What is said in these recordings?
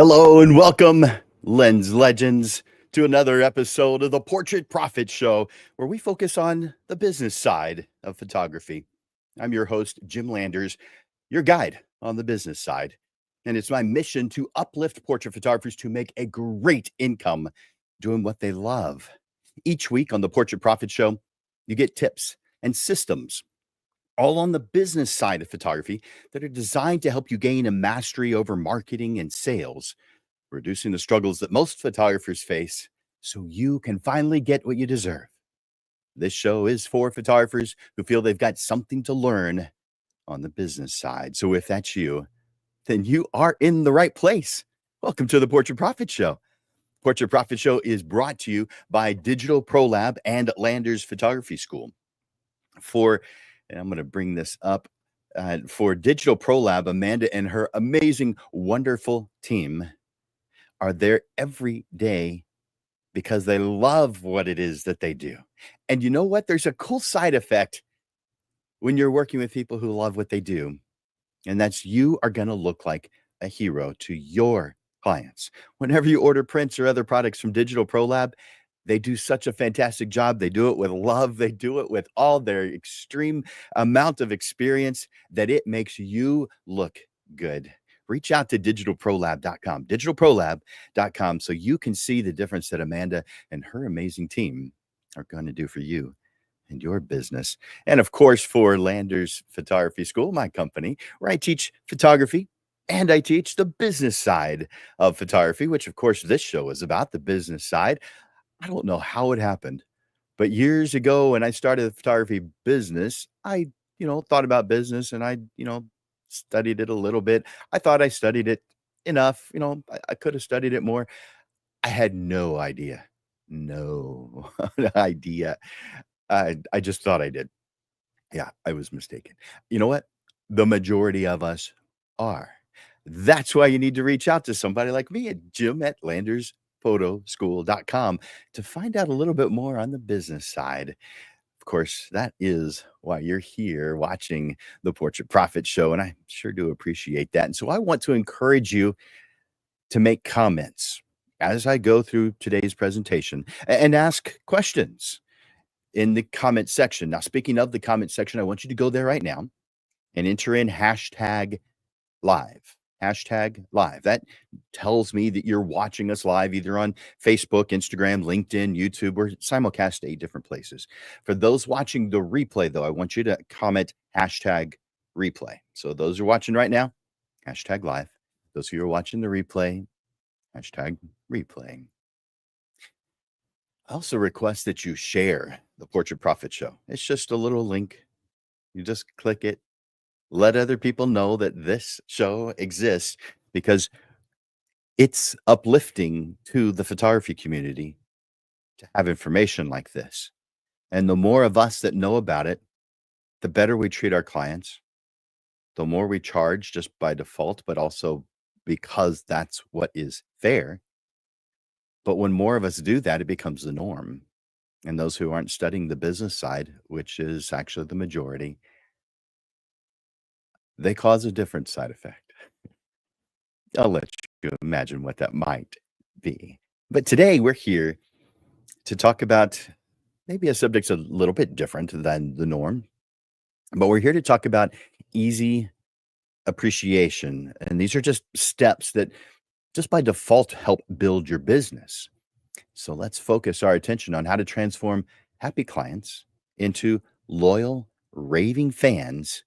Hello and welcome, Lens Legends, to another episode of the Portrait Profit Show, where we focus on the business side of photography. I'm your host, Jim Landers, your guide on the business side. And it's my mission to uplift portrait photographers to make a great income doing what they love. Each week on the Portrait Profit Show, you get tips and systems all on the business side of photography that are designed to help you gain a mastery over marketing and sales, reducing the struggles that most photographers face so you can finally get what you deserve. This show is for photographers who feel they've got something to learn on the business side. So if that's you, then you are in the right place. Welcome to the Portrait Profit Show. Portrait Profit Show is brought to you by Digital Pro Lab and Landers Photography School. And I'm going to bring this up, for Digital Pro Lab, Amanda and her amazing, wonderful team are there every day because they love what it is that they do. And you know what? There's a cool side effect when you're working with people who love what they do, and that's you are going to look like a hero to your clients. Whenever you order prints or other products from Digital Pro Lab, they do such a fantastic job. They do it with love. They do it with all their extreme amount of experience that it makes you look good. Reach out to digitalprolab.com, digitalprolab.com, so you can see the difference that Amanda and her amazing team are going to do for you and your business. And of course, for Landers Photography School, my company, where I teach photography and I teach the business side of photography, which of course this show is about, the business side. I don't know how it happened, but years ago when I started the photography business, I, thought about business and I, studied it a little bit. I thought I studied it enough. I could have studied it more. I had no idea. No idea. I just thought I did. Yeah, I was mistaken. You know what? The majority of us are. That's why you need to reach out to somebody like me at Jim at landersphotoschool.com to find out a little bit more on the business side. Of course, that is why you're here watching the Portrait Profit Show, and I sure do appreciate that. And so I want to encourage you to make comments as I go through today's presentation and ask questions in the comment section. Now, speaking of the comment section, I want you to go there right now and enter in hashtag live. Hashtag live. That tells me that you're watching us live either on Facebook, Instagram, LinkedIn, YouTube, or simulcast 8 different places. For those watching the replay, though, I want you to comment hashtag replay. So those who are watching right now, hashtag live. Those who are watching the replay, hashtag replay. I also request that you share the Portrait Profit Show. It's just a little link. You just click it. Let other people know that this show exists because it's uplifting to the photography community to have information like this. And the more of us that know about it, the better we treat our clients, the more we charge just by default, but also because that's what is fair. But when more of us do that, it becomes the norm. And those who aren't studying the business side, which is actually the majority, they cause a different side effect. I'll let you imagine what that might be. But today we're here to talk about maybe a subject's a little bit different than the norm, but we're here to talk about easy appreciation. And these are just steps that just by default help build your business. So let's focus our attention on how to transform happy clients into loyal, raving fans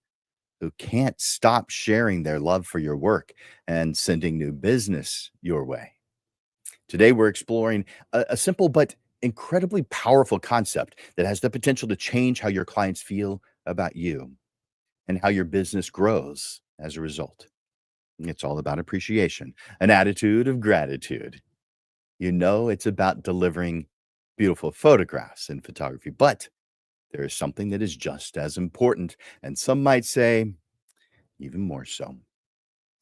who can't stop sharing their love for your work and sending new business your way. Today, we're exploring a simple but incredibly powerful concept that has the potential to change how your clients feel about you and how your business grows as a result. It's all about appreciation, an attitude of gratitude. It's about delivering beautiful photographs in photography, but there is something that is just as important, and some might say even more so.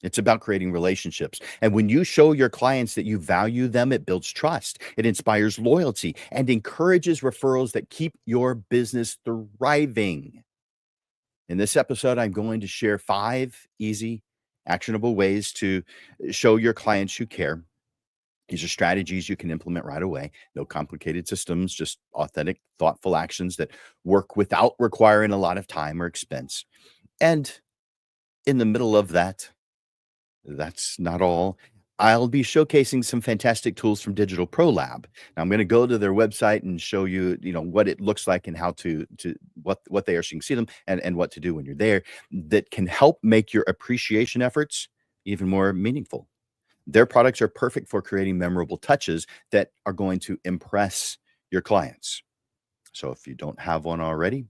It's about creating relationships. And when you show your clients that you value them, it builds trust, it inspires loyalty, and encourages referrals that keep your business thriving. In this episode, I'm going to share 5 easy actionable ways to show your clients you care. These are strategies you can implement right away. No complicated systems, just authentic, thoughtful actions that work without requiring a lot of time or expense. And in the middle of that, that's not all. I'll be showcasing some fantastic tools from Digital Pro Lab. Now, I'm going to go to their website and show you, what it looks like and how to what they are, so you can see them and what to do when you're there. That can help make your appreciation efforts even more meaningful. Their products are perfect for creating memorable touches that are going to impress your clients. So if you don't have one already,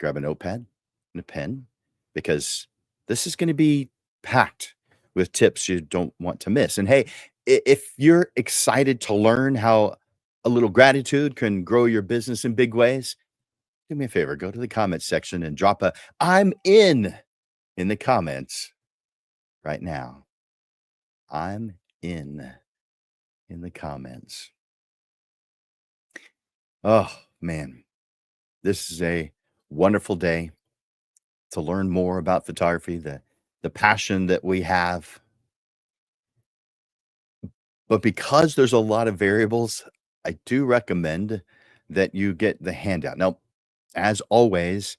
grab a notepad and a pen, because this is going to be packed with tips you don't want to miss. And hey, if you're excited to learn how a little gratitude can grow your business in big ways, do me a favor, go to the comments section and drop a "I'm in the comments right now. I'm in the comments. Oh, man, this is a wonderful day to learn more about photography, the passion that we have. But because there's a lot of variables, I do recommend that you get the handout. Now, as always,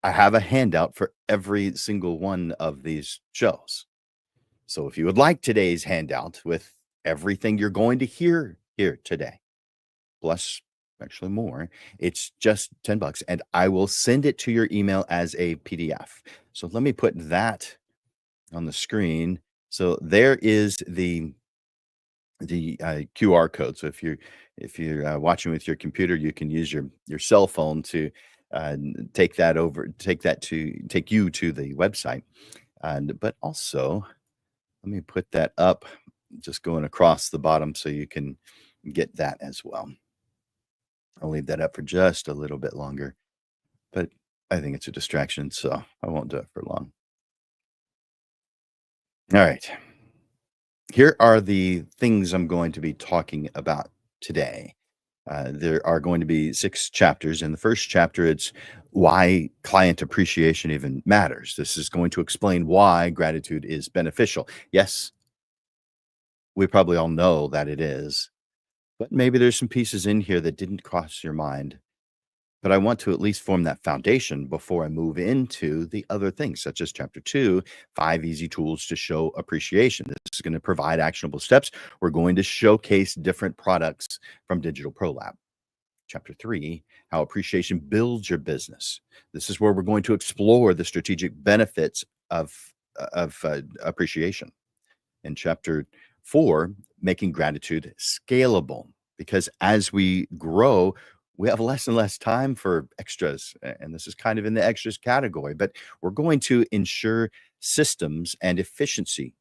I have a handout for every single one of these shows. So if you would like today's handout with everything you're going to hear here today, plus actually more, it's just $10 and I will send it to your email as a PDF. So let me put that on the screen. So there is the QR code. So if you're watching with your computer, you can use your cell phone to take you to the website. And but also, let me put that up, just going across the bottom so you can get that as well. I'll leave that up for just a little bit longer, but I think it's a distraction, so I won't do it for long. All right. Here are the things I'm going to be talking about today. There are going to be 6 chapters. In the first chapter, it's why client appreciation even matters. This is going to explain why gratitude is beneficial. Yes, we probably all know that it is, but maybe there's some pieces in here that didn't cross your mind. But I want to at least form that foundation before I move into the other things, such as chapter 2, 5 easy tools to show appreciation. This is going to provide actionable steps. We're going to showcase different products from Digital Pro Lab. Chapter 3, how appreciation builds your business. This is where we're going to explore the strategic benefits of appreciation. In chapter 4, making gratitude scalable. Because as we grow, we have less and less time for extras. And this is kind of in the extras category, but we're going to ensure systems and efficiency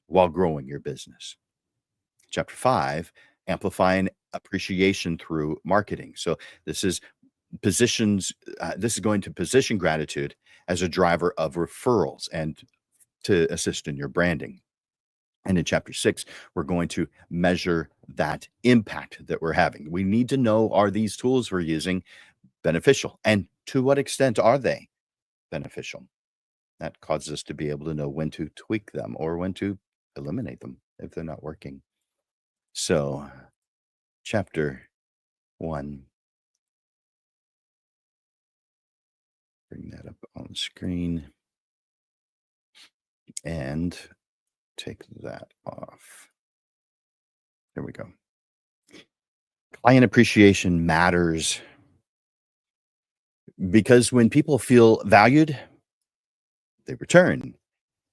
while growing your business. Chapter 5, amplifying appreciation through marketing. So this is this is going to position gratitude as a driver of referrals and to assist in your branding. And in chapter 6, we're going to measure that impact that we're having. We need to know, are these tools we're using beneficial? And to what extent are they beneficial? That causes us to be able to know when to tweak them or when to eliminate them if they're not working. So, chapter 1, bring that up on the screen and take that off. There we go. Client appreciation matters because when people feel valued, they return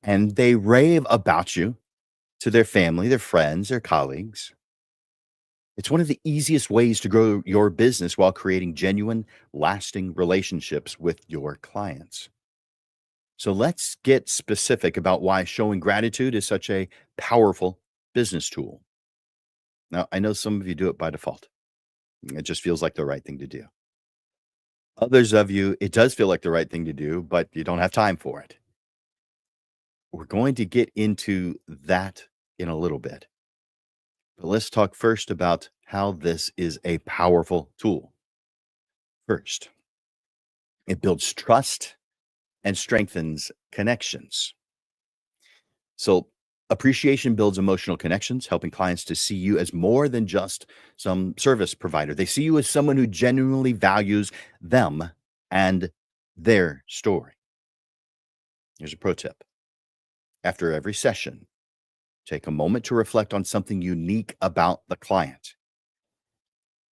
and they rave about you to their family, their friends, their colleagues. It's one of the easiest ways to grow your business while creating genuine, lasting relationships with your clients. So let's get specific about why showing gratitude is such a powerful business tool. Now, I know some of you do it by default. It just feels like the right thing to do. Others of you, it does feel like the right thing to do, but you don't have time for it. We're going to get into that in a little bit. But let's talk first about how this is a powerful tool. First, it builds trust and strengthens connections. So, appreciation builds emotional connections, helping clients to see you as more than just some service provider. They see you as someone who genuinely values them and their story. Here's a pro tip: after every session, take a moment to reflect on something unique about the client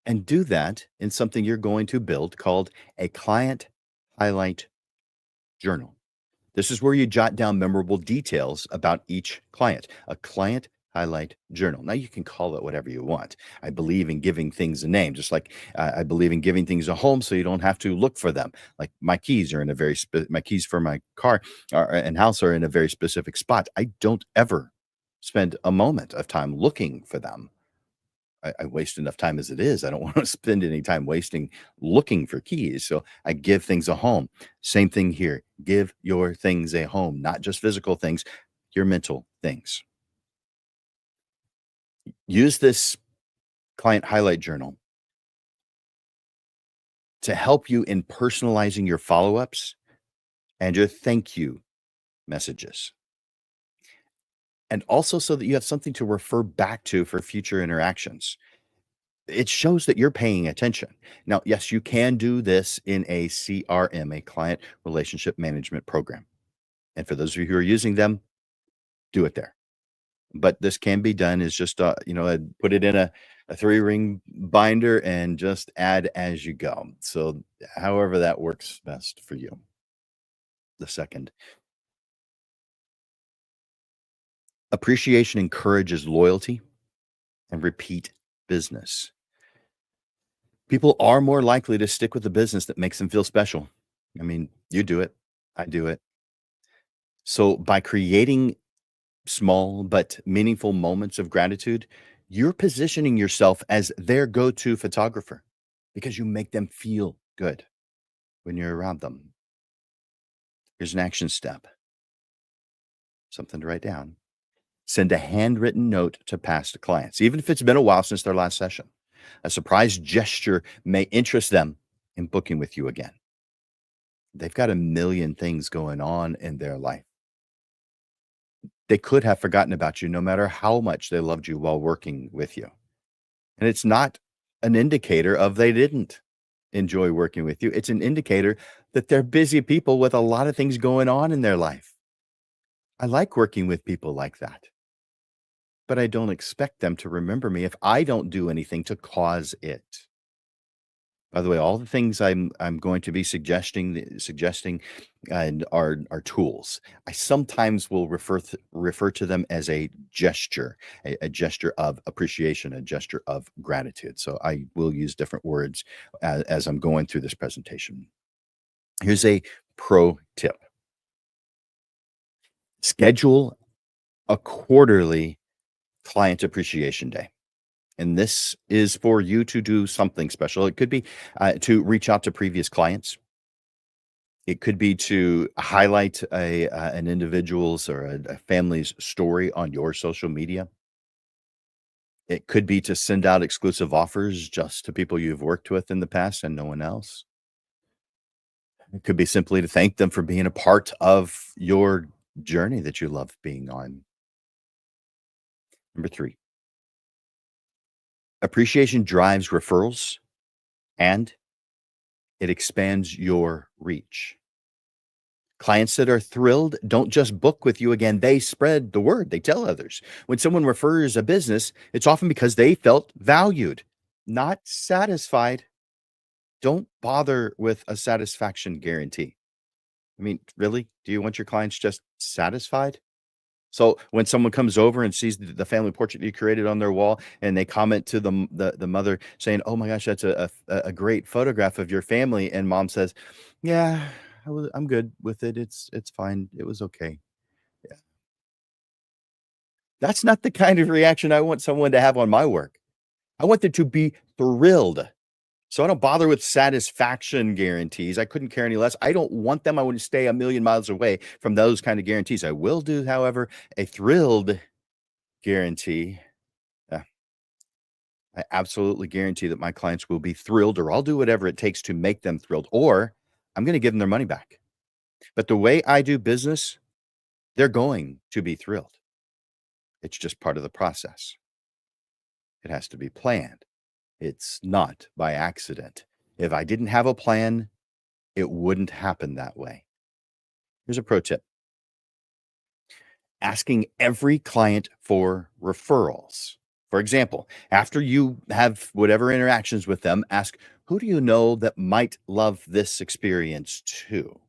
and do that in something you're going to build called a client highlight journal. This is where you jot down memorable details about each client, a client highlight journal. Now, you can call it whatever you want. I believe in giving things a name, just like I believe in giving things a home so you don't have to look for them. Like my keys are in a very, my keys for my car and house are in a very specific spot. I don't ever spend a moment of time looking for them. I waste enough time as it is. I don't want to spend any time wasting looking for keys. So I give things a home. Same thing here. Give your things a home, not just physical things, your mental things. Use this client highlight journal to help you in personalizing your follow ups and your thank you messages. And also so that you have something to refer back to for future interactions. It shows that you're paying attention. Now, yes, you can do this in a CRM, a client relationship management program. And for those of you who are using them, do it there. But this can be done is just, put it in a three ring binder and just add as you go. So, however that works best for you. The second, appreciation encourages loyalty and repeat business. People are more likely to stick with the business that makes them feel special. I mean, you do it. I do it. So, by creating small but meaningful moments of gratitude, you're positioning yourself as their go to photographer because you make them feel good when you're around them. Here's an action step, something to write down. Send a handwritten note to past clients, even if it's been a while since their last session. A surprise gesture may interest them in booking with you again. They've got a million things going on in their life. They could have forgotten about you no matter how much they loved you while working with you. And it's not an indicator of they didn't enjoy working with you. It's an indicator that they're busy people with a lot of things going on in their life. I like working with people like that, but I don't expect them to remember me if I don't do anything to cause it. By the way, all the things I'm going to be suggesting and are tools. I sometimes will refer to them as a gesture, a gesture of appreciation, a gesture of gratitude. So I will use different words as I'm going through this presentation. Here's a pro tip: schedule a quarterly client appreciation day. And this is for you to do something special. It could be to reach out to previous clients. It could be to highlight an individual's or a family's story on your social media. It could be to send out exclusive offers just to people you've worked with in the past and no one else. It could be simply to thank them for being a part of your journey that you love being on. Number three, appreciation drives referrals and it expands your reach. Clients that are thrilled don't just book with you again, they spread the word, they tell others. When someone refers a business, it's often because they felt valued, not satisfied. Don't bother with a satisfaction guarantee. I mean, really? Do you want your clients just satisfied? So when someone comes over and sees the family portrait you created on their wall, and they comment to the mother saying, "Oh my gosh, that's a great photograph of your family," and mom says, "Yeah, I'm good with it. It's fine. It was okay." Yeah. That's not the kind of reaction I want someone to have on my work. I want them to be thrilled. So I don't bother with satisfaction guarantees. I couldn't care any less. I don't want them. I wouldn't stay a million miles away from those kind of guarantees. I will do, however, a thrilled guarantee. Yeah, I absolutely guarantee that my clients will be thrilled, or I'll do whatever it takes to make them thrilled, or I'm going to give them their money back. But the way I do business, they're going to be thrilled. It's just part of the process. It has to be planned. It's not by accident. If I didn't have a plan, it wouldn't happen that way. Here's a pro tip: asking every client for referrals. For example, after you have whatever interactions with them, ask, who do you know that might love this experience too?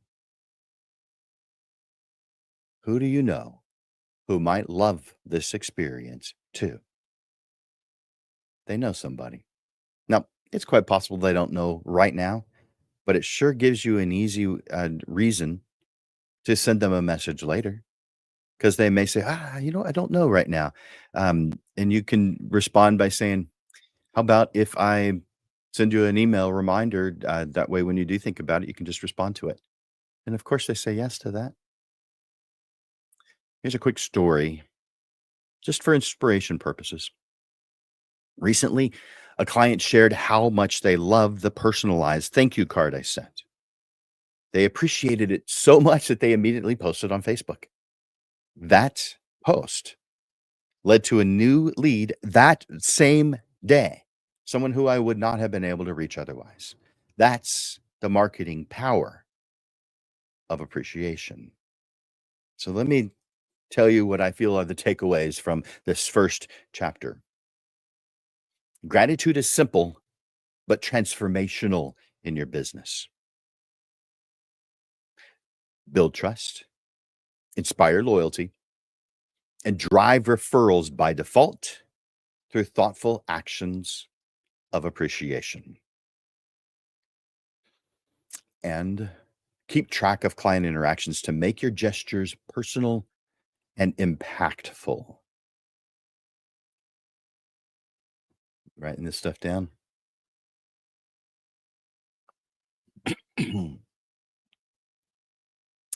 Who do you know who might love this experience too? They know somebody. Now, it's quite possible they don't know right now, but it sure gives you an easy reason to send them a message later, because they may say, I don't know right now. And you can respond by saying, how about if I send you an email reminder? That way, when you do think about it, you can just respond to it. And of course, they say yes to that. Here's a quick story, just for inspiration purposes. Recently, a client shared how much they loved the personalized thank you card I sent. They appreciated it so much that they immediately posted on Facebook. That post led to a new lead that same day, someone who I would not have been able to reach otherwise. That's the marketing power of appreciation. So let me tell you what I feel are the takeaways from this first chapter. Gratitude is simple, but transformational in your business. Build trust, inspire loyalty, and drive referrals by default through thoughtful actions of appreciation. And keep track of client interactions to make your gestures personal and impactful. Writing this stuff down.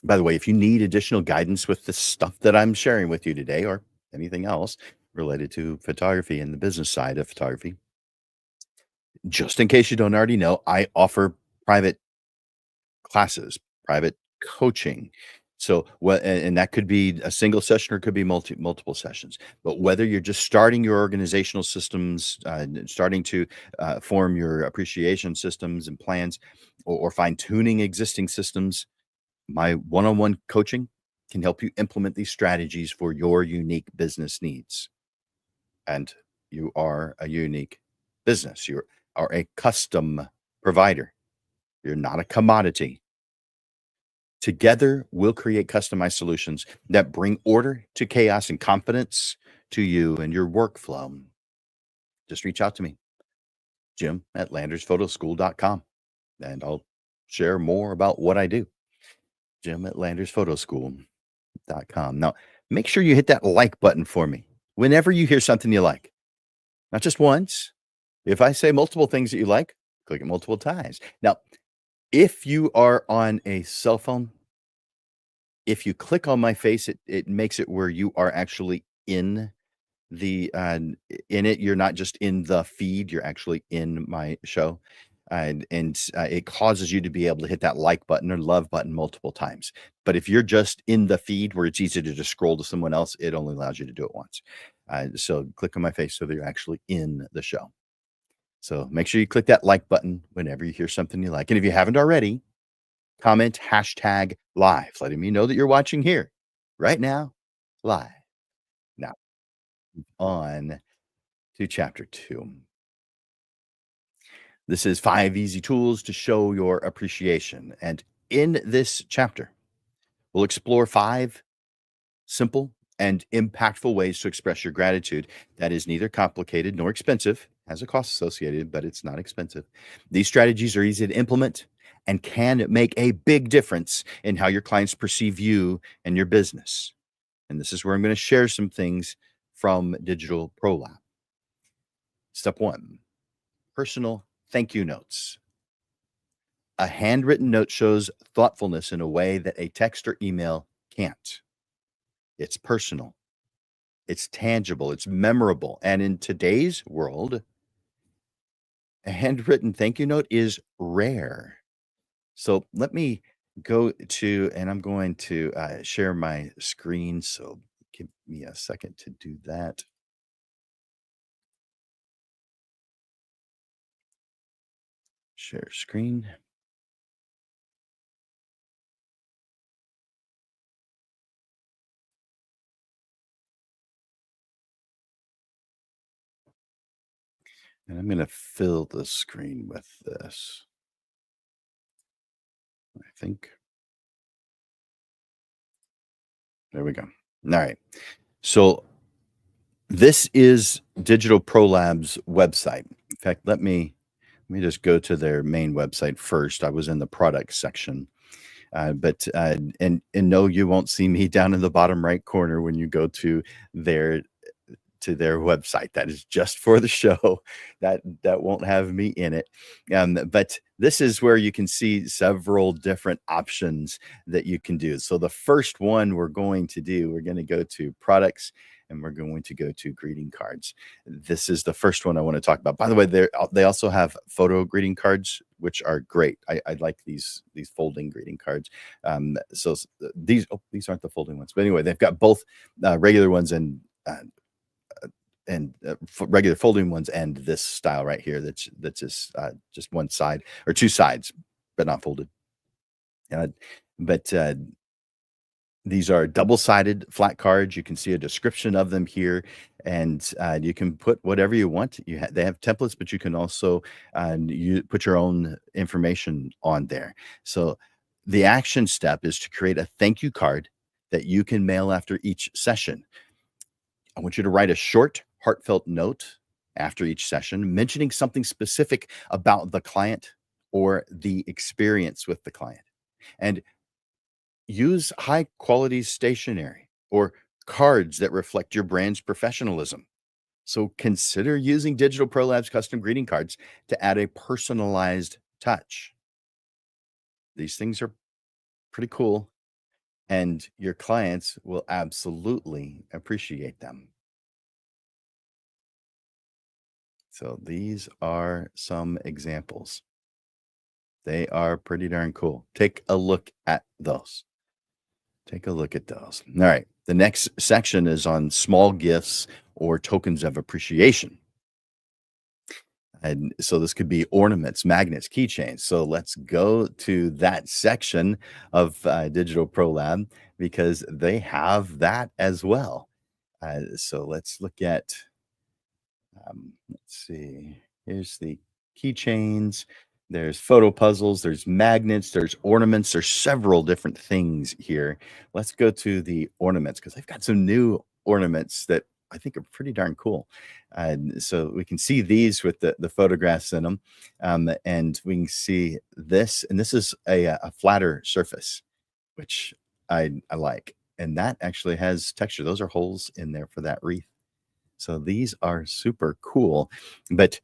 By the way, if you need additional guidance with the stuff that I'm sharing with you today or anything else related to photography and the business side of photography, just in case you don't already know, I offer private classes, private coaching. So what, and that could be a single session or it could be multiple sessions. But whether you're just starting your organizational systems, starting to form your appreciation systems and plans, or fine tuning existing systems, my one-on-one coaching can help you implement these strategies for your unique business needs. And you are a unique business. You are a custom provider. You're not a commodity. Together, we'll create customized solutions that bring order to chaos and confidence to you and your workflow. Just reach out to me, Jim at landersphotoschool.com, and I'll share more about what I do. Jim at landersphotoschool.com. Now, make sure you hit that like button for me whenever you hear something you like. Not just once. If I say multiple things that you like, click it multiple times. Now, if you are on a cell phone, if you click on my face, it makes it where you are actually in the in it. You're not just in the feed, you're actually in my show. And it causes you to be able to hit that like button or love button multiple times. But if you're just in the feed where it's easy to just scroll to someone else, it only allows you to do it once. So click on my face so that you're actually in the show. So make sure you click that like button whenever you hear something you like. And if you haven't already, comment hashtag live, letting me know that you're watching here right now, live. Now, on to chapter 2. This is 5 easy tools to show your appreciation. And in this chapter, we'll explore 5 simple and impactful ways to express your gratitude that is neither complicated nor expensive, has a cost associated, but it's not expensive. These strategies are easy to implement and can make a big difference in how your clients perceive you and your business. And this is where I'm going to share some things from Digital Pro Lab. Step 1, personal thank you notes. A handwritten note shows thoughtfulness in a way that a text or email can't. It's personal, it's tangible, it's memorable. And in today's world, a handwritten thank you note is rare. So let me go to, and I'm going to share my screen. So give me a second to do that. Share screen. And I'm going to fill the screen with this, I think. There we go. All right. So this is Digital Pro Labs website. In fact, let me just go to their main website first. I was in the product section. But and no, you won't see me down in the bottom right corner when you go their to their website. That is just for the show. That won't have me in it. But this is where you can see several different options that you can do. So the first one we're going to go to products and we're going to go to greeting cards. This is the first one I want to talk about. By the way, they also have photo greeting cards, which are great. I like these folding greeting cards. These aren't the folding ones, but anyway, they've got both regular ones and regular folding ones and this style right here that's just one side or two sides but not folded. uh, but These are double-sided flat cards. You can see a description of them here, and you can put whatever you want. They have templates, but you can also you put your own information on there. So the action step is to create a thank you card that you can mail after each session. I want you to write a short, heartfelt note after each session, mentioning something specific about the client or the experience with the client. And use high quality stationery or cards that reflect your brand's professionalism. So consider using Digital Pro Labs custom greeting cards to add a personalized touch. These things are pretty cool, and your clients will absolutely appreciate them. So these are some examples. They are pretty darn cool. Take a look at those. Take a look at those. All right. The next section is on small gifts or tokens of appreciation. And so this could be ornaments, magnets, keychains. So let's go to that section of Digital Pro Lab because they have that as well. So let's look at, let's see, here's the keychains. There's photo puzzles, there's magnets, there's ornaments, there's several different things here. Let's go to the ornaments because they've got some new ornaments that I think are pretty darn cool. So we can see these with the photographs in them. And we can see this, and this is a flatter surface, which I like. And that actually has texture. Those are holes in there for that wreath. So these are super cool. But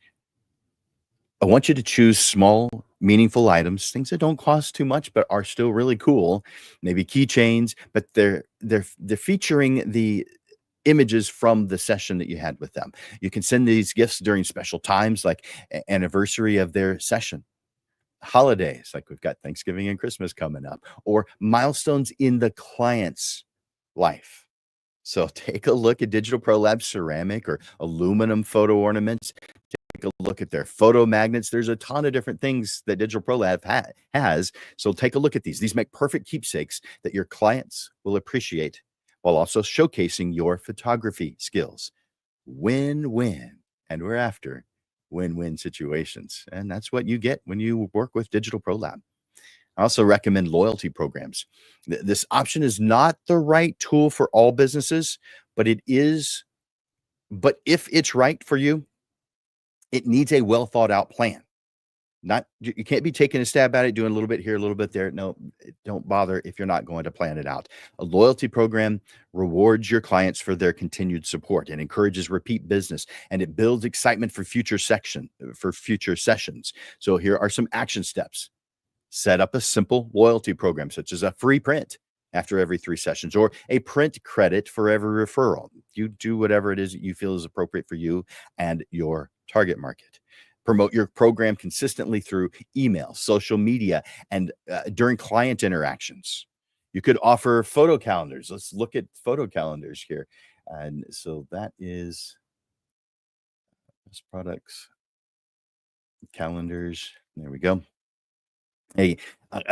I want you to choose small, meaningful items, things that don't cost too much but are still really cool. Maybe keychains, but they're featuring the images from the session that you had with them. You can send these gifts during special times like anniversary of their session, holidays, like we've got Thanksgiving and Christmas coming up, or milestones in the client's life. So take a look at Digital Pro Lab ceramic or aluminum photo ornaments. Take a look at their photo magnets. There's a ton of different things that Digital Pro Lab has. So take a look at these. These make perfect keepsakes that your clients will appreciate while also showcasing your photography skills. Win-win. And we're after win-win situations. And that's what you get when you work with Digital Pro Lab. I also recommend loyalty programs. This option is not the right tool for all businesses, but if it's right for you, it needs a well thought out plan. Not you can't be taking a stab at it, doing a little bit here, a little bit there. No, don't bother if you're not going to plan it out. A loyalty program rewards your clients for their continued support and encourages repeat business, and it builds excitement for future sessions. So here are some action steps. Set up a simple loyalty program, such as a free print after every 3 sessions or a print credit for every referral. You do whatever it is that you feel is appropriate for you and your target market. promote your program consistently through email, social media, and during client interactions. You could offer photo calendars. Let's look at photo calendars here. And so that is this products, calendars. There we go. A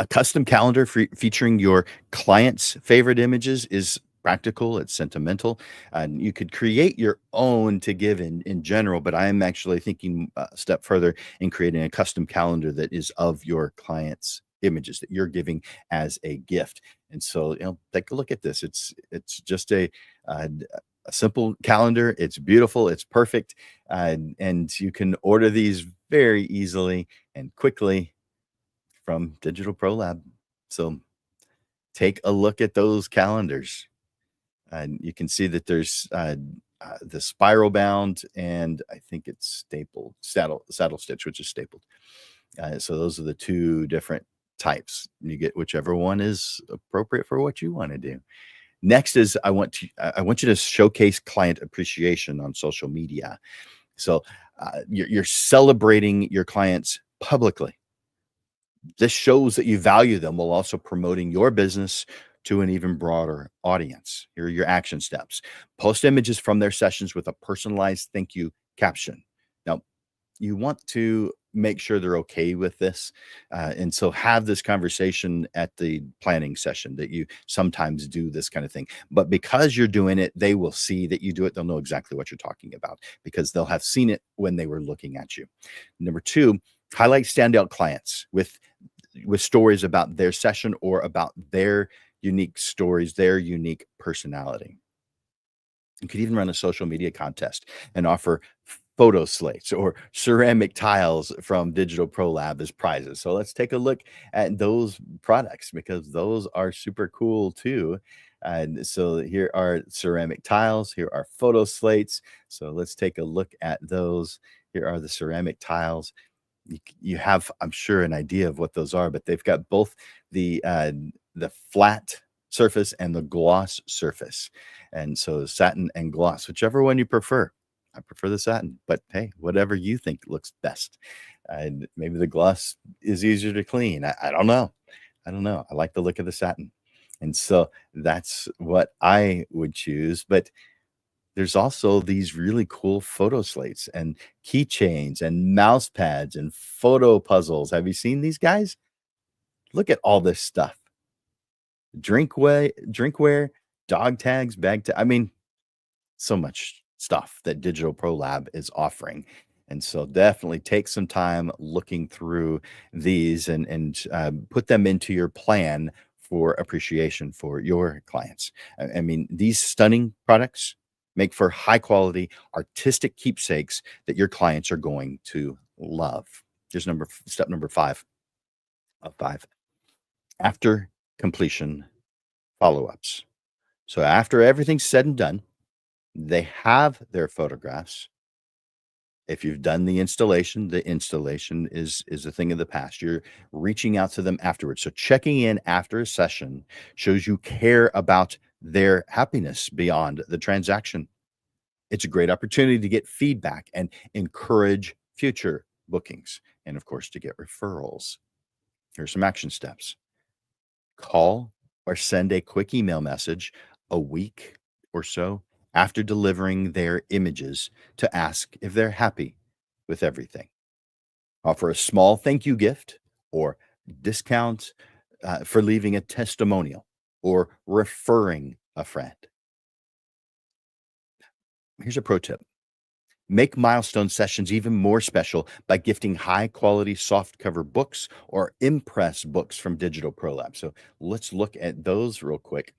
custom calendar featuring your client's favorite images is practical, it's sentimental, and you could create your own to give in general, but I am actually thinking a step further in creating a custom calendar that is of your client's images that you're giving as a gift. And so, take a look at this. It's just uh, a simple calendar. It's beautiful, it's perfect, and you can order these very easily and quickly from Digital Pro Lab. So take a look at those calendars, and you can see that there's the spiral bound, and I think it's stapled saddle stitch, which is stapled. So those are the two different types. You get whichever one is appropriate for what you want to do. Next is I want you to showcase client appreciation on social media. So you're celebrating your clients publicly. This shows that you value them while also promoting your business to an even broader audience. Here are your action steps. Post images from their sessions with a personalized thank you caption. Now, you want to make sure they're okay with this. And so have this conversation at the planning session that you sometimes do this kind of thing. But because you're doing it, they will see that you do it. They'll know exactly what you're talking about because they'll have seen it when they were looking at you. Number two, highlight standout clients with stories about their session or about their unique stories, their unique personality. You could even run a social media contest and offer photo slates or ceramic tiles from Digital Pro Lab as prizes. So let's take a look at those products because those are super cool too. And so here are ceramic tiles, here are photo slates. So let's take a look at those. Here are the ceramic tiles. You have, I'm sure, an idea of what those are, but they've got both the flat surface and the gloss surface. And so satin and gloss, whichever one you prefer. I prefer the satin, but hey, whatever you think looks best. And maybe the gloss is easier to clean. I don't know. I don't know. I like the look of the satin. And so that's what I would choose. But there's also these really cool photo slates and keychains and mouse pads and photo puzzles. Have you seen these guys? Look at all this stuff. Drinkware, dog tags, I mean, so much stuff that Digital Pro Lab is offering. And so definitely take some time looking through these and put them into your plan for appreciation for your clients. I mean, these stunning products make for high quality artistic keepsakes that your clients are going to love. Here's step number 5 of 5. After completion follow-ups. So after everything's said and done, they have their photographs. If you've done the installation is a thing of the past. You're reaching out to them afterwards. So checking in after a session shows you care about their happiness beyond the transaction. It's a great opportunity to get feedback and encourage future bookings, and of course, to get referrals. Here's some action steps. Call or send a quick email message a week or so after delivering their images to ask if they're happy with everything. Offer a small thank you gift or discount for leaving a testimonial or referring a friend. Here's a pro tip. Make milestone sessions even more special by gifting high quality soft cover books or impress books from Digital Pro Lab. So let's look at those real quick.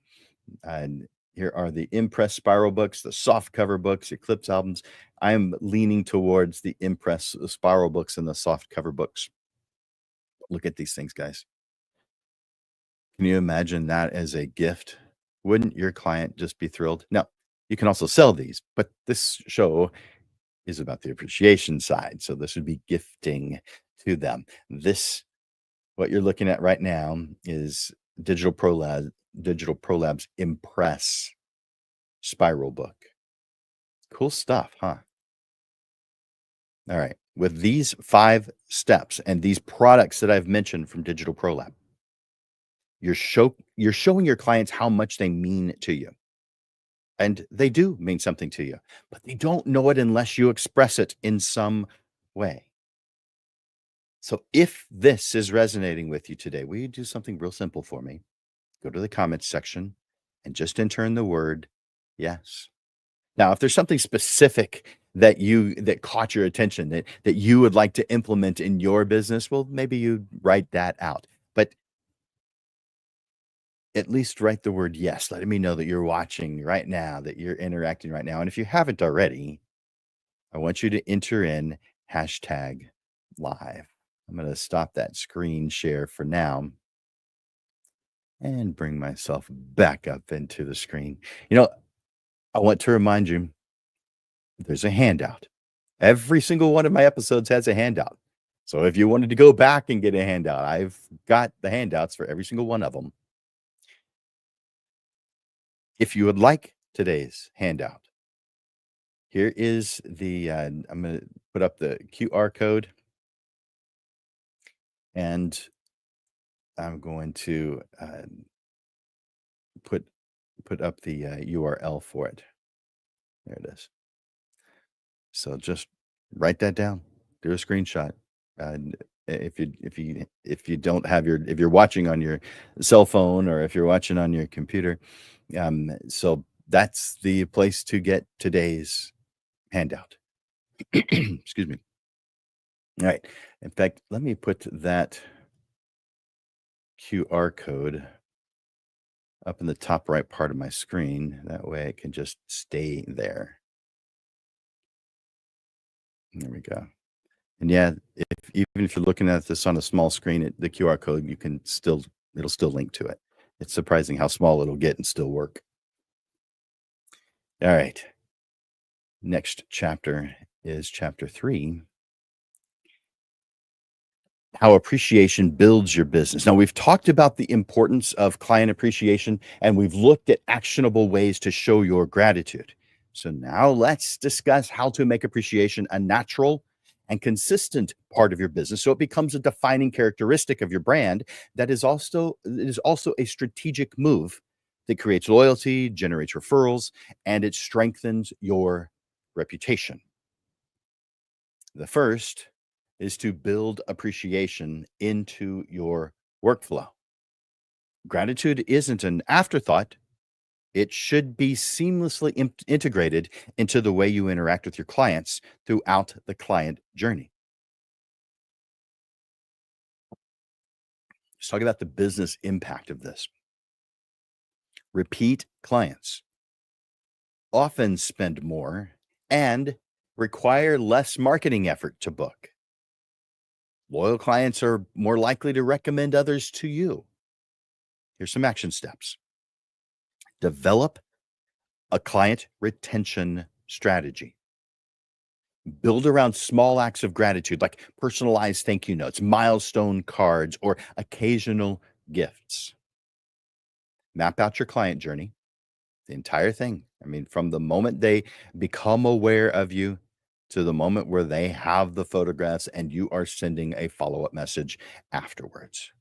And here are the Impress Spiral books, the soft cover books, Eclipse albums. I'm leaning towards the Impress Spiral books and the soft cover books. Look at these things, guys. Can you imagine that as a gift? Wouldn't your client just be thrilled? Now, you can also sell these, but this show is about the appreciation side. So this would be gifting to them. What you're looking at right now is Digital Pro Labs Impress Spiral book. Cool stuff, huh? All right. with these 5 steps and these products that I've mentioned from Digital Pro Lab, you're showing your clients how much they mean to you. And they do mean something to you, but they don't know it unless you express it in some way. So if this is resonating with you today, will you do something real simple for me? Go to the comments section and just enter in the word yes. Now, if there's something specific that caught your attention that you would like to implement in your business, well, maybe you write that out. But at least write the word yes, letting me know that you're watching right now, that you're interacting right now. And if you haven't already, I want you to enter in hashtag live. I'm going to stop that screen share for now and bring myself back up into the screen. You know, I want to remind you there's a handout. Every single one of my episodes has a handout. So if you wanted to go back and get a handout, I've got the handouts for every single one of them. If you would like today's handout, here is I'm going to put up the QR code and I'm going to put up the URL for it. There it is. So just write that down. Do a screenshot. And if you don't have if you're watching on your cell phone or if you're watching on your computer, so that's the place to get today's handout. Excuse me. All right. In fact, let me put that QR code up in the top right part of my screen. That way it can just stay there. There we go. And yeah, even if you're looking at this on a small screen, the QR code, it'll still link to it. It's surprising how small it'll get and still work. All right. Next chapter is chapter 3. How appreciation builds your business. Now, we've talked about the importance of client appreciation and we've looked at actionable ways to show your gratitude. So now let's discuss how to make appreciation a natural and consistent part of your business so it becomes a defining characteristic of your brand that is also a strategic move that creates loyalty, generates referrals, and it strengthens your reputation. The first is to build appreciation into your workflow. Gratitude isn't an afterthought. It should be seamlessly integrated into the way you interact with your clients throughout the client journey. Let's talk about the business impact of this. Repeat clients often spend more and require less marketing effort to book. Loyal clients are more likely to recommend others to you. Here's some action steps. Develop a client retention strategy. Build around small acts of gratitude like personalized thank you notes, milestone cards, or occasional gifts. Map out your client journey, the entire thing. I mean, from the moment they become aware of you to the moment where they have the photographs and you are sending a follow up message afterwards.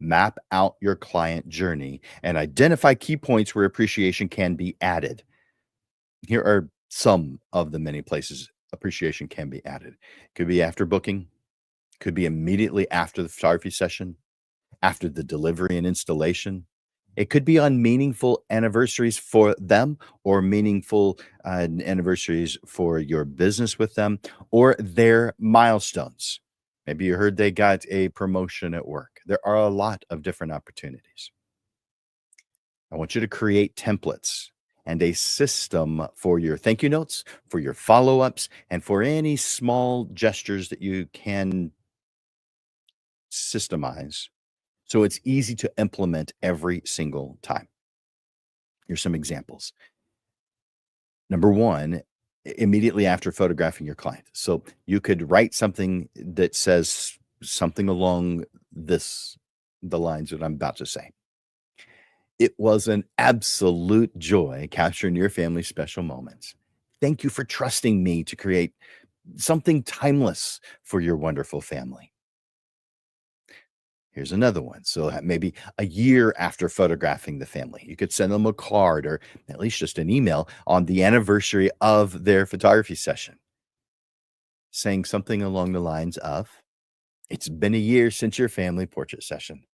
Map out your client journey and identify key points where appreciation can be added. Here are some of the many places appreciation can be added. Could be after booking, could be immediately after the photography session, after the delivery and installation. It could be on meaningful anniversaries for them or meaningful anniversaries for your business with them or their milestones. Maybe you heard they got a promotion at work. There are a lot of different opportunities. I want you to create templates and a system for your thank you notes, for your follow ups, and for any small gestures that you can systemize so it's easy to implement every single time. Here's some examples. Number one, immediately after photographing your client. So you could write something that says something along the lines that I'm about to say. It was an absolute joy capturing your family's special moments. Thank you for trusting me to create something timeless for your wonderful family. Here's another one. So maybe a year after photographing the family, you could send them a card or at least just an email on the anniversary of their photography session, saying something along the lines of, "It's been a year since your family portrait session.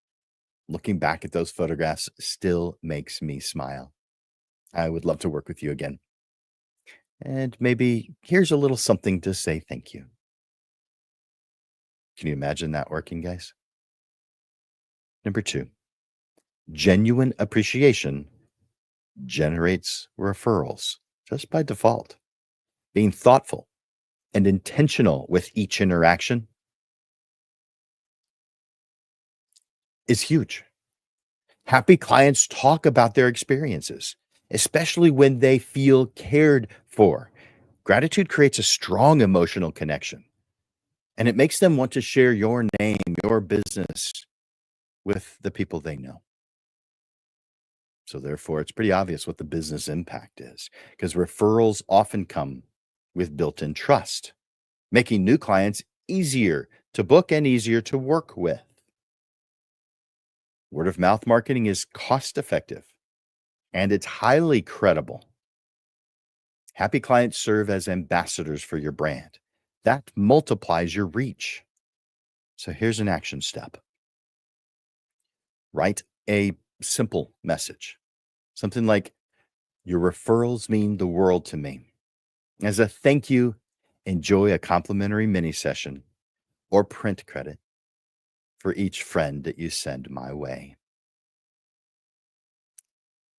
Looking back at those photographs still makes me smile. I would love to work with you again. And maybe here's a little something to say thank you." Can you imagine that working, guys? Number two, genuine appreciation generates referrals just by default. Being thoughtful and intentional with each interaction is huge. Happy clients talk about their experiences, especially when they feel cared for. Gratitude creates a strong emotional connection, and it makes them want to share your name, your business with the people they know. So, therefore, it's pretty obvious what the business impact is because referrals often come with built in trust, making new clients easier to book and easier to work with. Word of mouth marketing is cost effective and it's highly credible. Happy clients serve as ambassadors for your brand. That multiplies your reach. So here's an action step: write a simple message, something like, "Your referrals mean the world to me. As a thank you, enjoy a complimentary mini session or print credit for each friend that you send my way."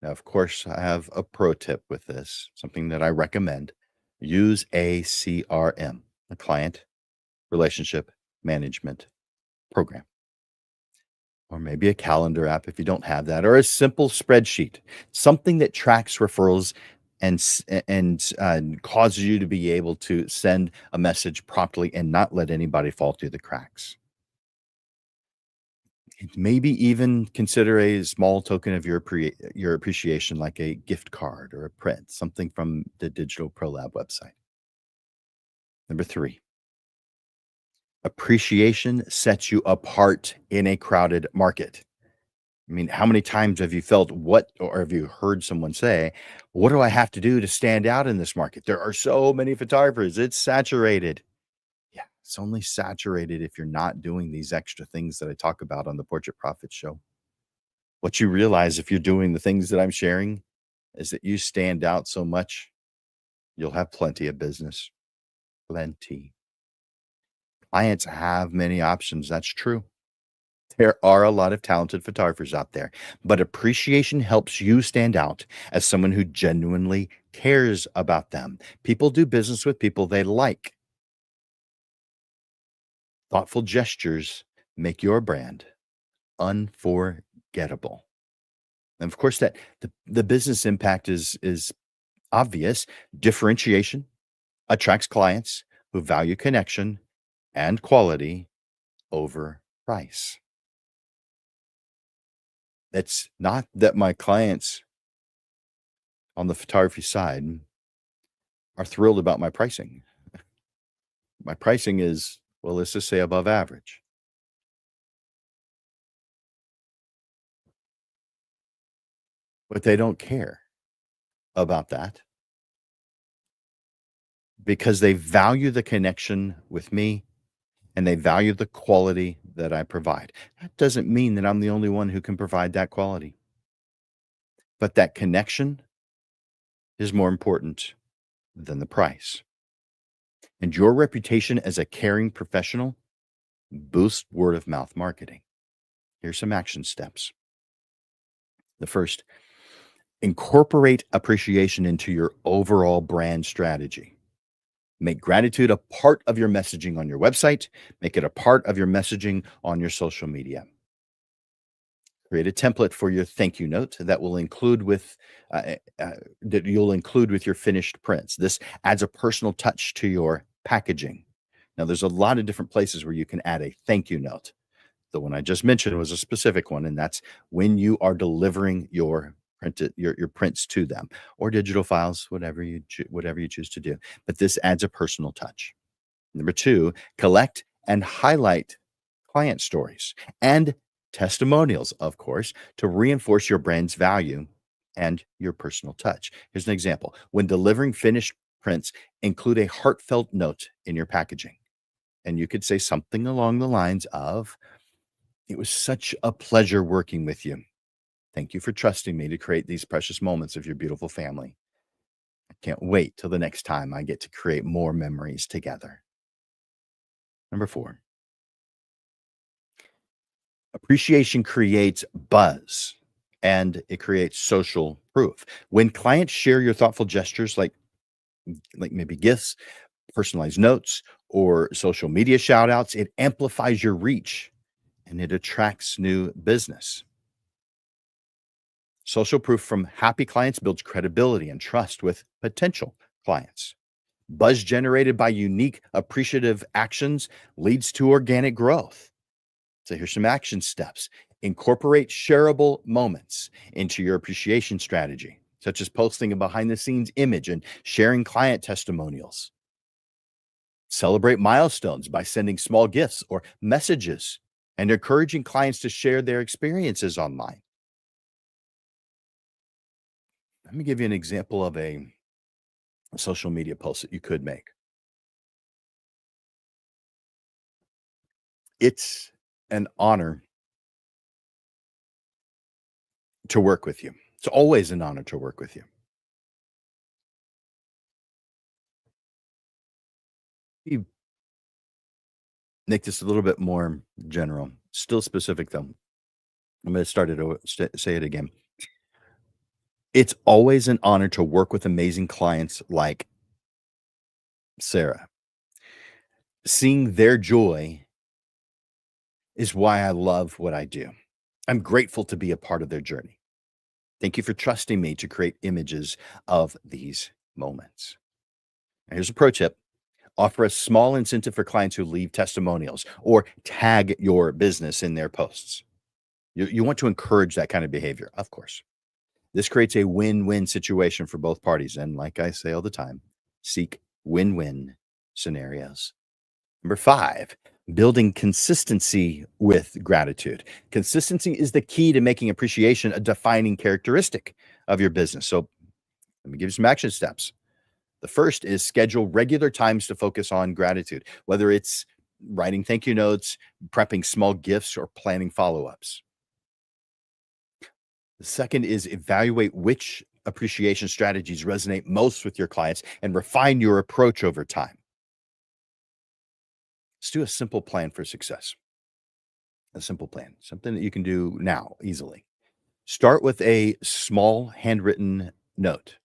Now, of course, I have a pro tip with this, something that I recommend. Use a CRM, a client relationship management program, or maybe a calendar app if you don't have that, or a simple spreadsheet, something that tracks referrals and causes you to be able to send a message promptly and not let anybody fall through the cracks. Maybe even consider a small token of your appreciation, like a gift card or a print, something from the Digital Pro Lab website. Number three, appreciation sets you apart in a crowded market. I mean, how many times have you felt what, or have you heard someone say, "What do I have to do to stand out in this market? There are so many photographers, it's saturated." Yeah, it's only saturated if you're not doing these extra things that I talk about on the Portrait Profit Show. What you realize if you're doing the things that I'm sharing is that you stand out so much, you'll have plenty of business. Plenty. Clients have many options. That's true. There are a lot of talented photographers out there, but appreciation helps you stand out as someone who genuinely cares about them. People do business with people they like. Thoughtful gestures make your brand unforgettable. And of course, that the business impact is obvious. Differentiation attracts clients who value connection and quality over price. It's not that my clients on the photography side are thrilled about my pricing. My pricing is, well, let's just say above average. But they don't care about that because they value the connection with me and they value the quality that I provide. That doesn't mean that I'm the only one who can provide that quality, but that connection is more important than the price. And your reputation as a caring professional boosts word of mouth marketing. Here's some action steps. The first, incorporate appreciation into your overall brand strategy. Make gratitude a part of your messaging on your website, make it a part of your messaging on your social media. Create a template for your thank you note that will include with that you'll include with your finished prints. This adds a personal touch to your packaging. Now, there's a lot of different places where you can add a thank you note. The one I just mentioned was a specific one, and that's when you are delivering your prints to them or digital files, whatever you choose to do. But this adds a personal touch. Number two, collect and highlight client stories and testimonials, of course, to reinforce your brand's value and your personal touch. Here's an example. When delivering finished prints, include a heartfelt note in your packaging. And you could say something along the lines of, "It was such a pleasure working with you. Thank you for trusting me to create these precious moments of your beautiful family. I can't wait till the next time I get to create more memories together." Number four, appreciation creates buzz and it creates social proof. When clients share your thoughtful gestures like maybe gifts, personalized notes, or social media shout outs, it amplifies your reach and it attracts new business. Social proof from happy clients builds credibility and trust with potential clients. Buzz generated by unique, appreciative actions leads to organic growth. So here's some action steps. Incorporate shareable moments into your appreciation strategy, such as posting a behind the scenes image and sharing client testimonials. Celebrate milestones by sending small gifts or messages and encouraging clients to share their experiences online. Let me give you an example of a social media post that you could make. It's an honor to work with you. It's always an honor to work with you. You make this a little bit more general, still specific though. I'm going to start it say it again. It's always an honor to work with amazing clients like Sarah. Seeing their joy is why I love what I do. I'm grateful to be a part of their journey. Thank you for trusting me to create images of these moments. Now, here's a pro tip. Offer a small incentive for clients who leave testimonials or tag your business in their posts. You want to encourage that kind of behavior, of course. This creates a win win situation for both parties. And like I say all the time, seek win win scenarios. Number five, building consistency with gratitude. Consistency is the key to making appreciation a defining characteristic of your business. So let me give you some action steps. The first is schedule regular times to focus on gratitude, whether it's writing thank you notes, prepping small gifts, or planning follow ups. The second is evaluate which appreciation strategies resonate most with your clients and refine your approach over time. Let's do a simple plan for success. A simple plan, something that you can do now easily. Start with a small handwritten note,